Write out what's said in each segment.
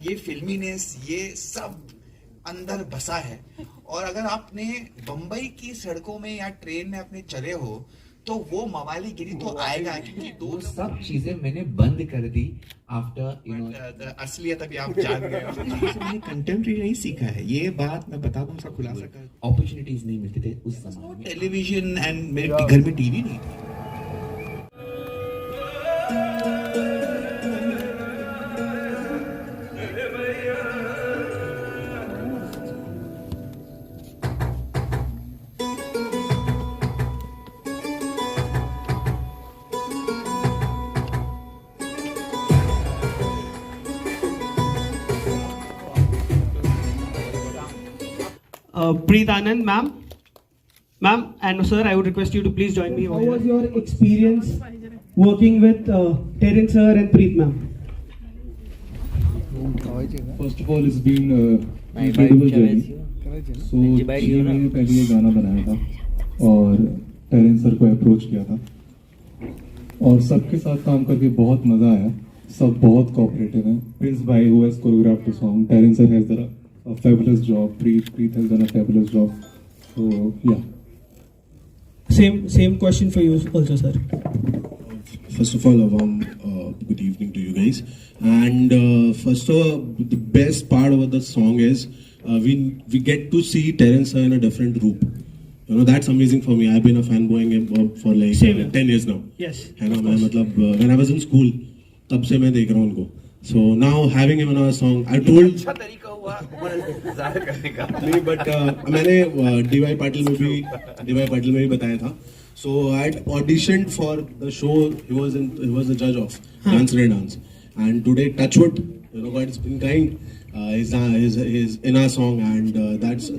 ये फिल्मीनेस, ये सब अंदर बसा है। और अगर आपने बम्बई की सड़कों में या ट्रेन में अपने चले हो तो वो मवाली गिरी तो आएगा, क्योंकि वो सब चीजें मैंने बंद कर दी आफ्टर असलियत अभी आप जान गए हो। मैंने कंटेम्प्रेरी नहीं सीखा है, ये बात मैं बता दूं, उसका खुलासा कर। अपॉर्चुनिटीज नहीं मिलते थे उस समय में। टेलीविजन एंड मेरे घर में टीवी नहीं था। Preet Anand, ma'am, and sir, I would request you to please join me. How was your experience working with Terence sir and Preet ma'am? First of all, it's been incredible journey. So 6 महीने पहले ये गाना बनाया था और Terrence sir को approach किया था और सबके साथ काम करके बहुत मजा आया। सब बहुत कोऑपरेटिव हैं। प्रिंस भाई who has choreographed the song, Terence sir has done a fabulous job. Preet has done a fabulous job. So yeah. Same question for you also, sir. First of all, a warm good evening to you guys. And first of all, the best part about the song is we get to see Terence sir in a different group. You know, that's amazing for me. I've been a fanboying him for like 10 years now. Yes. है ना, मैं मतलब when I was in school, तब से मैं देख रहा हूँ उनको. So now having him in our song, I told. अच्छा तरीका हुआ जाहिर करने का। नहीं, but मैंने DY पाटिल में भी बताया था. So I had auditioned for the show. He was the judge of Dance Re Dance, and today, touchwood, you know, God has been kind. Is in our song, and that's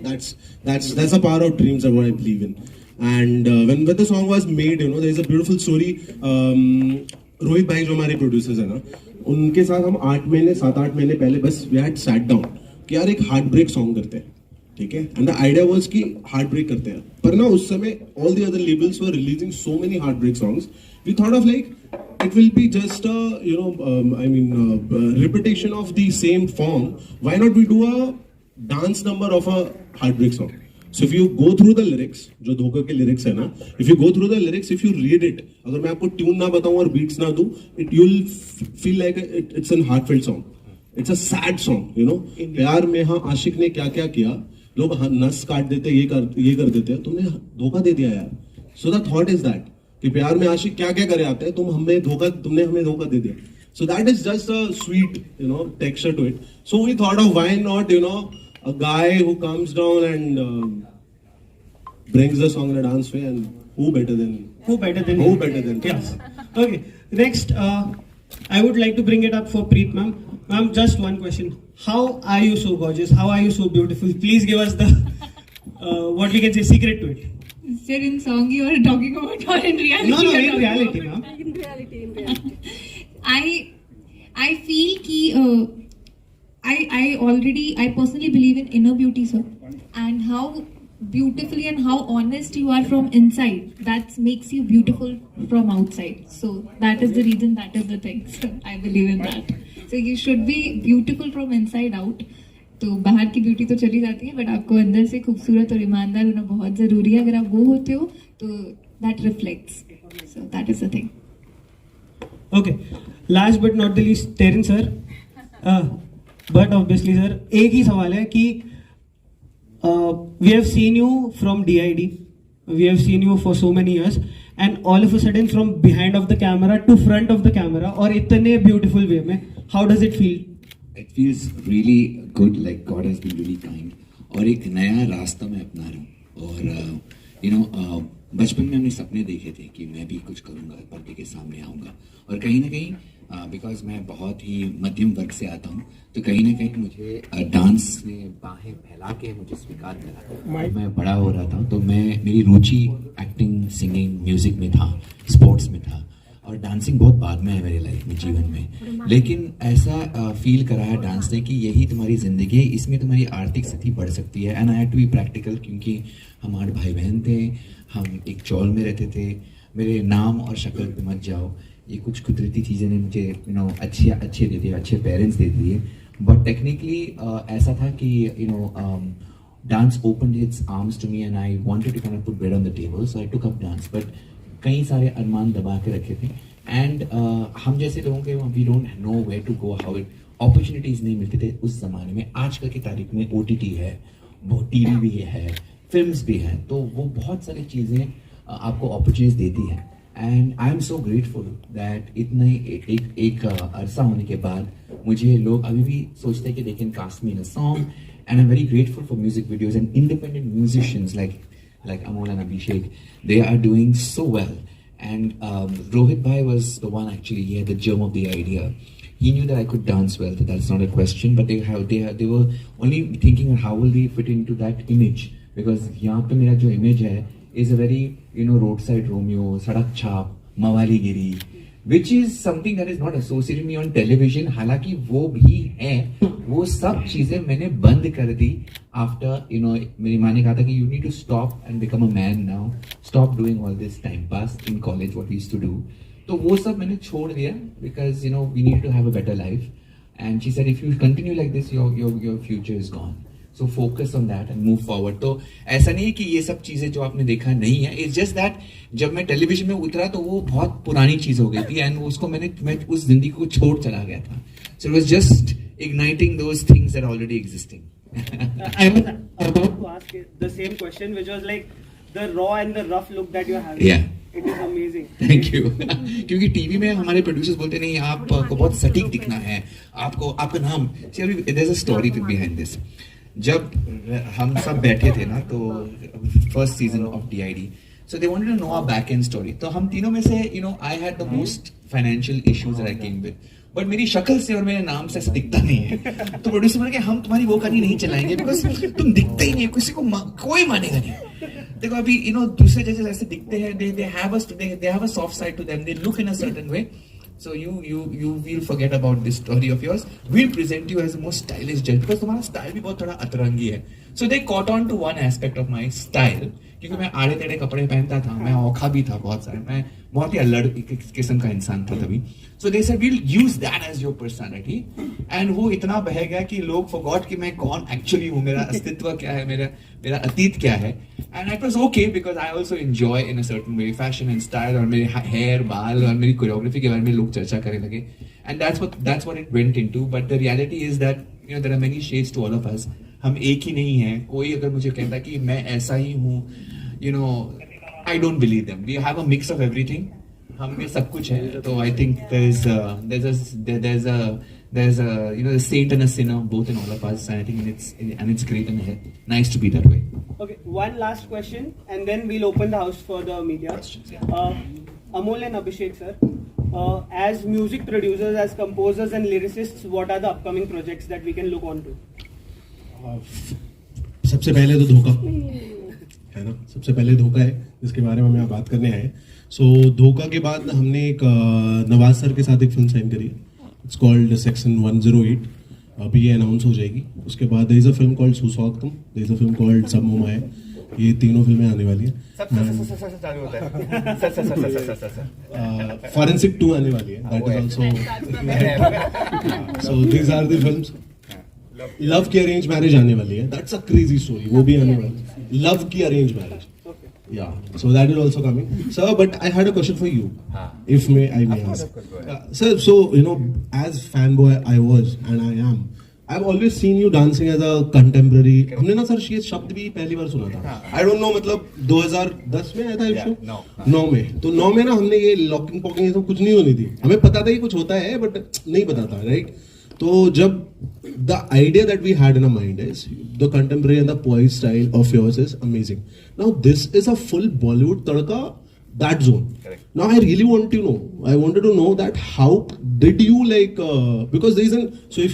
a power of dreams, that what I believe in. And when the song was made, you know, there is a beautiful story. Rohit भाई जो हमारे producers है ना, उनके साथ हम 7-8 महीने पहले बस वी हैड सैट डाउन कि यार एक हार्ट ब्रेक सॉन्ग करते हैं, ठीक है। एंड द आइडिया वाज कि हार्ट ब्रेक करते हैं, पर ना उस समय all the other labels were releasing so many heartbreak songs, we thought of like it will be just repetition of the same form. Why not we do a dance number of a heartbreak song? So if you go through the lyrics, जो धोखा के lyrics है ना, if you go through the lyrics, if you read it, अगर मैं आपको tune ना बताऊं और beats ना दूं, you'll feel like it's a heartfelt song. It's a sad song, you know. प्यार में हाँ आशिक ने क्या क्या किया, लोग नस काट देते, ये कर देते हैं, तुमने धोखा दे दिया यार. So the thought is that कि प्यार में आशिक क्या क्या करे आते हैं, तुमने हमें धोखा दे दिया. So that is just a sweet, you know, texture to it. So we thought of why not, you know, a guy who comes down and brings the song in a dance way, and who better than yes. Okay, next I would like to bring it up for Preet ma'am. Ma'am, just one question. How are you so gorgeous? How are you so beautiful? Please give us the what we can say secret to it. Sir, in song you are talking about or in reality? No, in reality, ma'am. In reality. I feel ki I personally believe in inner beauty, sir, and how beautifully and how honest you are from inside, that makes you beautiful from outside. So that is the reason, that is the thing. So I believe in that. So you should be beautiful from inside out. तो बाहर की beauty तो चली जाती है, but आपको अंदर से खूबसूरत और ईमानदार होना बहुत जरूरी है. अगर आप वो होते हो तो that reflects. So that is the thing. Okay, last but not the least, Terence sir. But obviously sir, एक ही सवाल है कि we have seen you from DID, we have seen you for so many years, and all of a sudden from behind of the camera to front of the camera, और इतने beautiful way में, how does it feel? It feels really good, like God has been really kind. और एक नया रास्ता मैं अपना रहा हूँ. और बचपन में हमने सपने देखे थे कि मैं भी कुछ करूँगा, पर्दे के सामने आऊँगा. और कहीं ना कहीं बिकॉज मैं बहुत ही मध्यम वर्ग से आता हूँ, तो कहीं ना कहीं मुझे डांस ने बाहें फैला के मुझे स्वीकार करा. और मैं बड़ा हो रहा था, तो मेरी रुचि एक्टिंग, सिंगिंग, म्यूजिक में था, स्पोर्ट्स में था, और डांसिंग बहुत बाद में है मेरी लाइफ में, जीवन में. लेकिन ऐसा फील कराया डांस ने कि यही तुम्हारी ज़िंदगी है, इसमें तुम्हारी आर्थिक स्थिति बढ़ सकती है. And I had to be practical, क्योंकि हम 8 भाई बहन थे, हम एक चौल में रहते थे. मेरे नाम और शक्ल पे मत जाओ, ये कुछ कुदरती चीज़ें ने मुझे अच्छे दे दिए, अच्छे पेरेंट्स दे दिए. but technically ऐसा था कि you know dance opened its arms to me and I wanted to kind of put bread on the table, so I took up dance. But कई सारे अरमान दबा के रखे थे and हम जैसे लोगों के we don't know where to go, how it opportunities नहीं मिलते थे उस जमाने में. आजकल की तारीख में OTT है, TV भी है, फिल्म्स भी हैं, तो वो बहुत सारी चीज़ें आपको अपॉर्चुनिटीज देती हैं. And I am so grateful that इतना एक अरसा होने के बाद मुझे लोग अभी भी सोचते हैं कि they can cast me in a song. And I am very grateful for music videos and independent musicians like Amol and Abhishek. They are doing so well. And Rohit Bhai was the one actually, he had the germ of the idea. He knew that I could dance well, so that's not a question. But they were only thinking how will they fit into that image, because यहाँ पे मेरा जो image है is a very roadside Romeo, sadak chhap, mawali giri, which is something that is not associated me on television. हालांकि वो भी है, वो सब चीजें मैंने बंद कर दी after मेरी माँ ने कहा था कि you need to stop and become a man now, stop doing all this time pass in college what we used to do. तो वो सब मैंने छोड़ दिया because we need to have a better life. And she said if you continue like this your future is gone. So focus on that and move forward. तो ऐसा नहीं है कि ये सब चीजें जो आपने देखा नहीं है. It's just that जब मैं टेलीविजन में उतरा तो वो बहुत पुरानी चीज हो गई थी and उसको मैं उस जिंदगी को छोड़ चला गया था. So it was just igniting those things that are already existing. I was about to ask the same question, which was like the raw and the rough look that you're having. Yeah. It is amazing. Thank you. क्योंकि TV में हमारे producers बोलते नहीं आपको बहुत सटीक दिखना है, आपका नाम. There's a story behind this. जब हम सब बैठे थे ना तो first season of DID, so they wanted to know our back end story. तो हम तीनों में से I had the most financial issues that I came with. But मेरी शक्ल से और मेरे नाम से ऐसा दिखता नहीं है. तो प्रोड्यूसर बोले कि हम तुम्हारी वो कहानी नहीं चलाएंगे बिकॉज तुम दिखते ही नहीं, किसी को कोई मानेगा नहीं. देखो अभी दूसरे जैसे ऐसे दिखते हैं, they have a soft side to them, they look in a certain way. So you will forget about this story of yours. We'll present you as the most stylish judge because तुम्हारा style भी बहुत थोड़ा अतरंगी है. So they caught on to one aspect of my style, क्योंकि मैं आड़े टेढ़े कपड़े पहनता था, मैं औखा भी था बहुत सारे, मैं बहुत ही अलग किस्म का इंसान था तभी. So they said we'll use that as your personality. And वो इतना बह गया कि लोग forgot कि मैं कौन actually हूँ, मेरा अस्तित्व क्या है, मेरा अतीत क्या है. And it was okay because I also enjoy in a certain way fashion and style, और मेरे hair, बाल और मेरी choreography के बारे में लोग चर्चा करने लगे. And that's what it went into. But the reality is that there are many shades to all of us. हम एक ही नहीं हैं. कोई अगर मुझे कहता कि मैं ऐसा ही हूँ, I don't believe them. We have a mix of everything. हम में सब कुछ है. तो I think there's a saint and a sinner both in all of us. And I think it's great and nice to be that way. Okay, one last question, and then we'll open the house for the media. Questions, yeah. Amol and Abhishek sir, as music producers, as composers and lyricists, what are the upcoming projects that we can look on to? सबसे पहले तो धोखा है ना, सबसे पहले धोखा है जिसके बारे में हम यहाँ बात करने आए. सो धोखा के बाद हमने एक नवाज सर के साथ एक फिल्म साइन करी. It's called section 108. अभी ये अनाउंस हो जाएगी. उसके बाद there is a film called सुसौक्तम, there is a film called सब मोमाए. ये तीनों फिल्में आने वाली हैं. फॉरेंसिक 2 आने वाली है. That is also. So these are the films. Love की अरेंज मैरिज आने वाली है. दैट्स अ क्रेजी स्टोरी, वो भी आने वाली है. लव की arrange marriage. Yeah, so that is also coming. Sir, but I had a question for you, if I may ask. Sir, so as fanboy I was and I am, I've always seen you dancing as a contemporary. हमने ना sir ये शब्द भी पहली बार सुना था. I don't know, मतलब 2010 में आया था ये शो. 9 में. तो 9 में ना हमने ये लॉकिंग पॉकिंग ये सब कुछ नहीं होनी थी. हमें पता था कि कुछ होता है बट नहीं पता था, राइट? तो जब the idea that we had in our mind is the contemporary and the poise style of yours is amazing. Now this is a full Bollywood tadka, that zone. Correct. Now I really want to know. I wanted to know that how did you because there is so if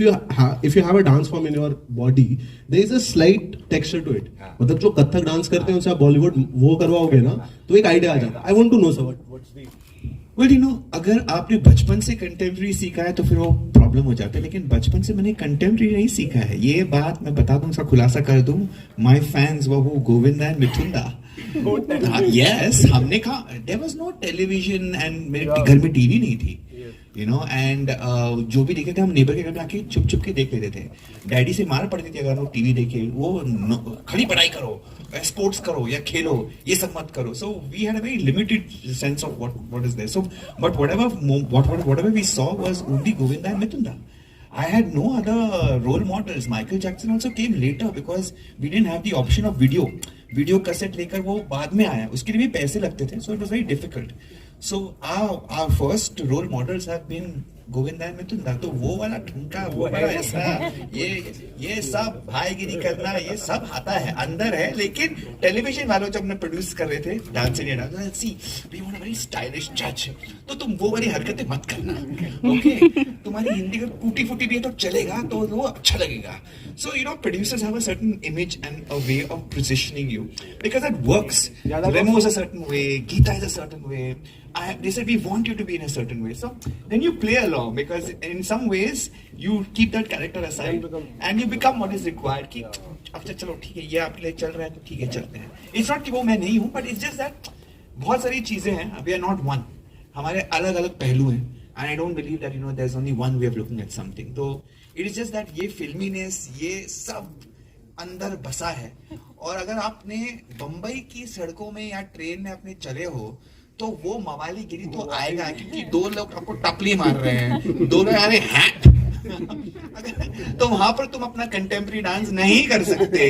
you have a dance form in your body, there is a slight texture to it. मतलब जो Kathak dance करते हैं उनसे आप बॉलीवुड वो करवाओगे ना तो एक आइडिया आ जाता. I want to know sir what's the अगर आपने बचपन से कंटेम्प्रेरी सीखा है तो फिर वो प्रॉब्लम हो जाता है. लेकिन बचपन से मैंने कंटेम्प्रेरी नहीं सीखा है. ये बात मैं बता दूं, उसका खुलासा कर दूं. माय फैंस वो गोविंदा एंड मिथुंदा. यस, हमने कहा there was no television and मेरे घर में टीवी नहीं थी. यू नो एंड जो भी देखे थे हम नेबर के घर में आके चुप चुप के देख लेते थे. डैडी से मार पड़ती थी अगर वो टीवी देखे, वो खड़ी पढ़ाई करो, स्पोर्ट्स करो या खेलो, ये सब मत करो. So we had a very limited sense of what is there. So but whatever we saw was only Govinda and Mithunda. I had no other role models. Michael Jackson also came later because we didn't have the option of video. Video cassette लेकर वो बाद में आया, उसके लिए भी पैसे लगते थे, so it was very difficult. So our first role models have been Govinda and Mithunda. तो वो वाला ठुमका, वो वाला ऐसा, ये सब भाईगिरी करना, ये सब आता है, अंदर है. लेकिन टेलीविजन वालों जब हमने प्रोड्यूस कर रहे थे dance India dance, see we want a very stylish जज, तो तुम वो वाली हरकतें मत करना, ओके. तुम्हारी हिंदी का टूटी फूटी भी है तो चलेगा, तो वो अच्छा लगेगा. So you know producers have a certain image and a way of positioning you because that works. Remo is a certain way, Geeta is a certain way. They said we want you to be in a certain way. So then you play along because in some ways you keep that character aside and you become what is required. कि अच्छा चलो ठीक है, ये आपके लिए चल रहा है तो ठीक है चलते हैं. It's not कि वो मैं नहीं हूँ, but it's just that बहुत सारी चीजें हैं. We are not one. हमारे अलग अलग पहलू हैं. And I don't believe that there's only one way of looking at something. So it is just that ये फिल्मीनेस, ये सब अंदर बसा है. और अगर आपने बंबई की सड़कों में या ट्रेन में अपने चले हो तो वो मवाली गिरी तो आएगा, क्योंकि दो लोग आपको टपली मार रहे हैं, दो लोग आ रहे हैं तो वहां पर तुम अपना कंटेम्प्रेरी डांस नहीं कर सकते,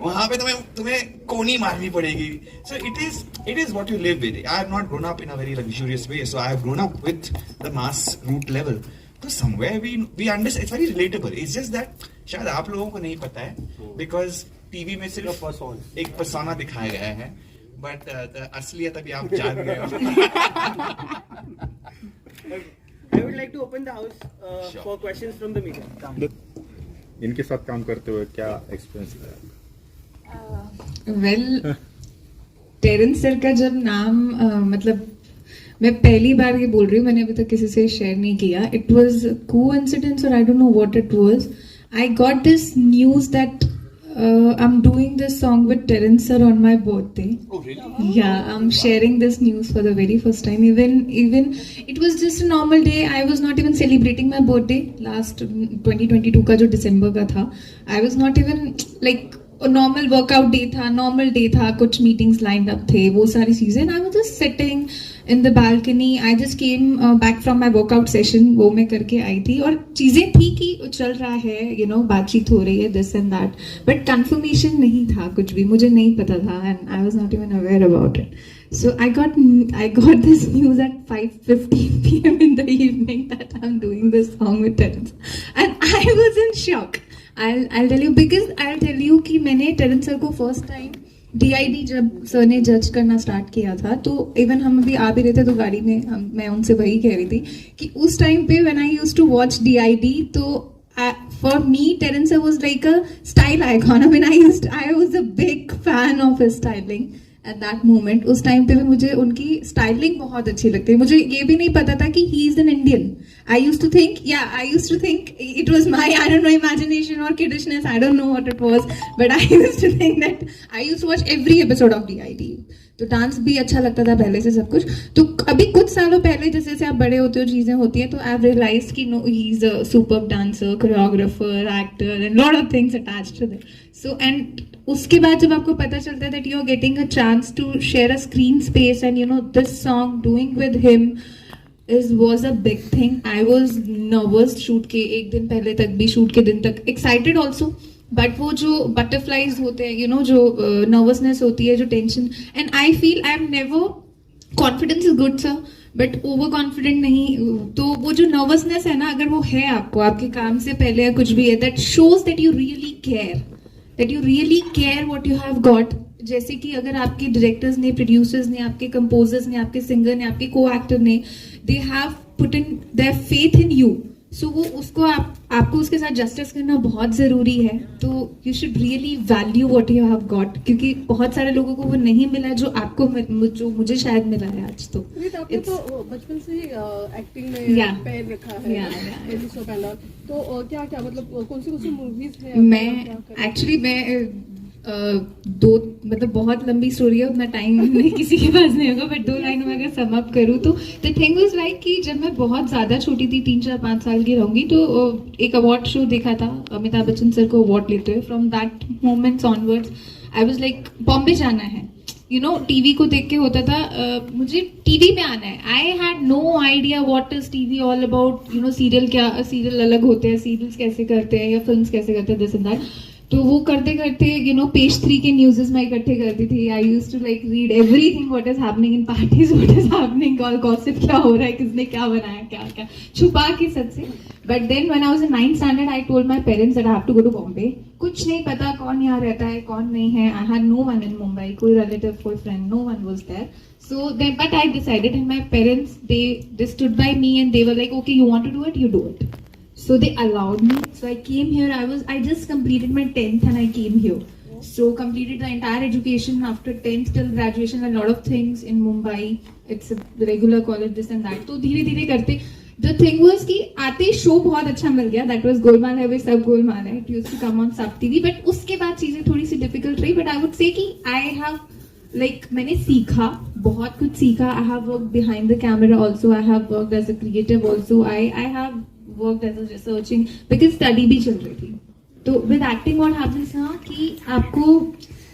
वहां पे तुम्हें कोनी मारनी पड़ेगी. So it is what you live with. I have not grown up in a very luxurious way, so I have grown up with the mass root level. तो somewhere we understand, it's very relatable. It's just that शायद आप लोगों को नहीं पता है because TV में सिर्फ एक पर्सोना दिखाया गया है, बट असलियत अभी आप जान गए हो. I would like to open the house for questions from the media. इनके साथ काम करते हुए क्या एक्सपीरियंस है? वेल, टेरेंस सर का जब नाम मतलब मैं पहली बार ये बोल रही हूँ, मैंने अभी तक किसी से शेयर नहीं किया. इट वॉज कोइंसिडेंस और I don't know what it was. I got this news that I'm doing this song with Terence sir on my birthday. Oh really? Yeah, I'm sharing this news for the very first time. Even it was just a normal day. I was not even celebrating my birthday. Last 2022 का जो December का था, I was not even like a normal workout day था, normal day था, कुछ meetings lined up थे, वो सारी चीजें. I was just sitting in the balcony. I just came back from my workout session. वो मैं करके आई थी और चीजें थी कि चल रहा है, बातचीत हो रही है, this and that. But confirmation नहीं था कुछ भी, मुझे नहीं पता था, and I was not even aware about it. So I got this news at 5:15 p.m. in the evening that I'm doing this song with Terence, and I was in shock. I'll tell you, because I'll tell you कि मैंने Terrence sir को first time DID जब sir ने जज करना start किया था, तो इवन हम अभी आ भी रहे थे तो गाड़ी में मैं उनसे वही कह रही थी कि उस टाइम पे when I used to watch DID, तो for me Terence sir was like a style icon. I mean I was a big fan of his styling at that moment. उस टाइम पे भी मुझे उनकी स्टाइलिंग बहुत अच्छी लगती है. मुझे ये भी नहीं पता था कि he is an Indian. I used to think it was my, I don't know, imagination or kiddishness, I don't know what it was, but I used to think that I used to watch every episode of DID. तो dance भी अच्छा लगता था पहले से सब कुछ. तो अभी कुछ सालों पहले जैसे जैसे आप बड़े होते हो, चीजें होती है, तो आई हैव रियलाइज्ड कि no, he is a superb dancer, choreographer, actor and lot of things attached to that. So and उसके बाद जब आपको पता चलता है that you are getting a chance to share a screen space and this song doing with him was a big thing. I was nervous shoot के एक दिन पहले तक भी, शूट के दिन तक excited also, but वो जो butterflies होते हैं, जो nervousness होती है, जो tension, and I feel I am never, confidence is good sir, but over confident नहीं. तो वो जो nervousness है ना, अगर वो है आपको आपके काम से पहले या कुछ भी है, that shows that you really care what you have got. जैसे कि अगर आपके डायरेक्टर्स ने, प्रोड्यूसर्स ने, आपके कंपोजर्स ने, आपके सिंगर ने, आपके को एक्टर ने, they have put in their faith in you. So वो उसको आपको उसके साथ जस्टिस करना बहुत ज़रूरी है. तो you should really value what you have got, क्योंकि बहुत सारे लोगों को वो नहीं मिला जो आपको, जो मुझे शायद मिला है आज. तो आपने तो बचपन से ही एक्टिंग में पैर रखा है, तो क्या मतलब कौन सी मूवीज में मैं एक्चुअली दो मतलब बहुत लंबी स्टोरी है, उतना टाइम नहीं किसी के पास नहीं होगा, बट 2 लाइनों में अगर सम अप करूँ तो द थिंग वाज लाइक कि जब मैं बहुत ज़्यादा छोटी थी, 3, 4, 5 साल की रहूँगी, तो एक अवार्ड शो देखा था, अमिताभ बच्चन सर को अवार्ड लेते हुए. From that moments onwards I was like Bombay जाना है. टीवी को देख के होता था मुझे टीवी में आना है. I had no idea what is TV all about. Serial अलग होते हैं, सीरियल्स कैसे करते हैं या फिल्म्स कैसे करते हैं, दिस एंड दैट. तो वो करते करते पेज 3 के न्यूज़ेस मैं इकट्ठे करती थी. I used to like read everything what is happening in parties, what is happening, all gossip, क्या हो रहा है, किसने क्या बनाया, क्या क्या छुपा के सबसे. But then when I was in 9th standard I told my parents that I have to go to Bombay. कुछ नहीं पता कौन यहाँ रहता है कौन नहीं है. I had no one in Mumbai, कोई रिलेटिव, कोई friend, no one was there. So then, but I decided, and my parents, they stood by me and they were like, okay, you want to do it, you do it. So they allowed me. So I came here. I just completed my 10th and I came here. So completed the entire education after 10th till graduation. A lot of things in Mumbai. It's a regular college, this and that. तो धीरे धीरे करते. The thing was कि आते show बहुत अच्छा मिल गया. That was Golmaal है, वे सब गोलमाल है. It used to come on Sub TV. But उसके बाद चीजें थोड़ी सी difficult रही. But I would say कि I have मैंने सीखा, बहुत कुछ सीखा. I have worked behind the camera also. I have worked as a creative also. I have worked as a researching because study भी चल रही थी. तो with acting what happens ना कि आपको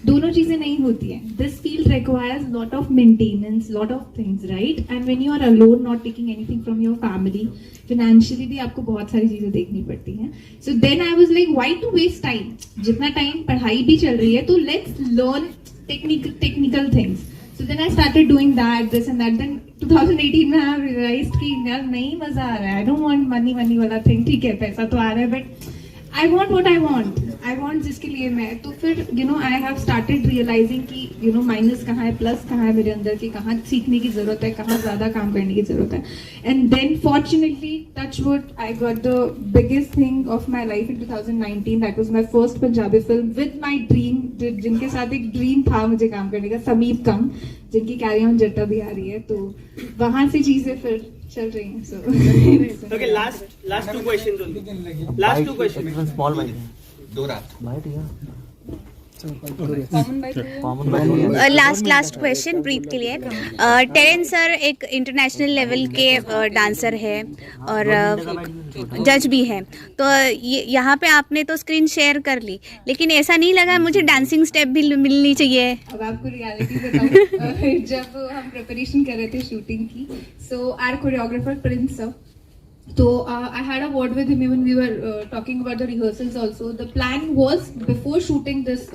दोनों चीजें नहीं होती हैं. This field requires lot of maintenance, lot of things, right? And when you are alone, not taking anything from your family, financially भी आपको बहुत सारी चीजें देखनी पड़ती हैं. So then I was like, why to waste time? जितना time पढ़ाई भी चल रही है तो let's learn technical things. So then I started doing that, this and that. Then 2018 में I realized कि यार नहीं मजा आ रहा है. I don't want money वाला thing. ठीक है पैसा तो आ रहा है but I want what I want. I want जिसके लिए मैं. तो फिर I have started realizing कि माइनस कहाँ है, प्लस कहाँ है मेरे अंदर, कि कहाँ सीखने की जरूरत है, कहाँ ज्यादा काम करने की जरूरत है. And then fortunately, touch wood, I got the biggest thing of my life in 2019. That was my first Punjabi film with my dream, जिनके साथ एक ड्रीम था मुझे काम करने का, समीप कम, जिनकी कैरी ऑन जट्टा भी आ रही है. तो वहां से चीजें फिर चल रही हैं. So okay, last 2 questions only. Last 2 questions. Small mic. 2 रात. लास्ट क्वेश्चन ब्रीथ के लिए. टेरेंस सर एक इंटरनेशनल लेवल के डांसर है और जज भी है. तो यहाँ पे आपने तो स्क्रीन शेयर कर ली, लेकिन ऐसा नहीं लगा मुझे डांसिंग स्टेप भी मिलनी चाहिए? अब आपको रियलिटी बताऊं. जब हम प्रिपरेशन कर रहे थे शूटिंग की, so our choreographer Prince sir, so I had a word with him when we were talking about the rehearsals also. The plan was before shooting this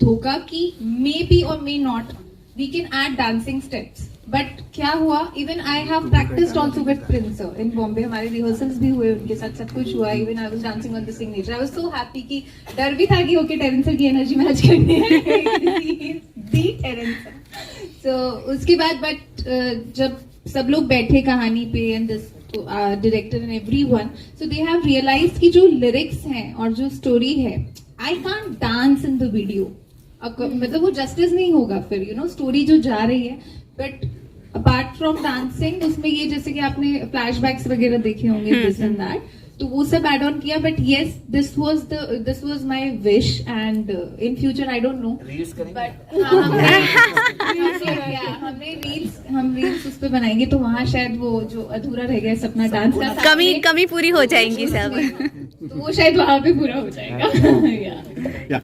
dhoka ki maybe or may not we can add dancing steps. But क्या हुआ, even I have practiced also with Prince sir in Bombay. हमारे rehearsals भी हुए उनके साथ, सब कुछ हुआ. Even I was dancing on the signature. I was so happy कि डर भी था कि okay टेरेंस सर की एनर्जी मैच करनी है. The Terrence sir. So उसके बाद but जब सब लोग बैठे कहानी पे and this director and everyone, so they have realized कि जो lyrics हैं और जो story है, I can't dance in the video. मतलब वो justice नहीं होगा फिर, story जो जा रही है. But apart from dancing, उसमें ये जैसे कि आपने flashbacks वगैरह देखे होंगे, this and that, तो वो सब add on किया. But yes, this was my wish and in future I don't know. Reels करेंगे. But हम reels उस पे बनाएंगे तो वहाँ शायद वो जो अधूरा रह गया सपना डांस का कमी पूरी हो जाएंगी सब. तो वो शायद वहाँ पे पूरा हो जाएगा.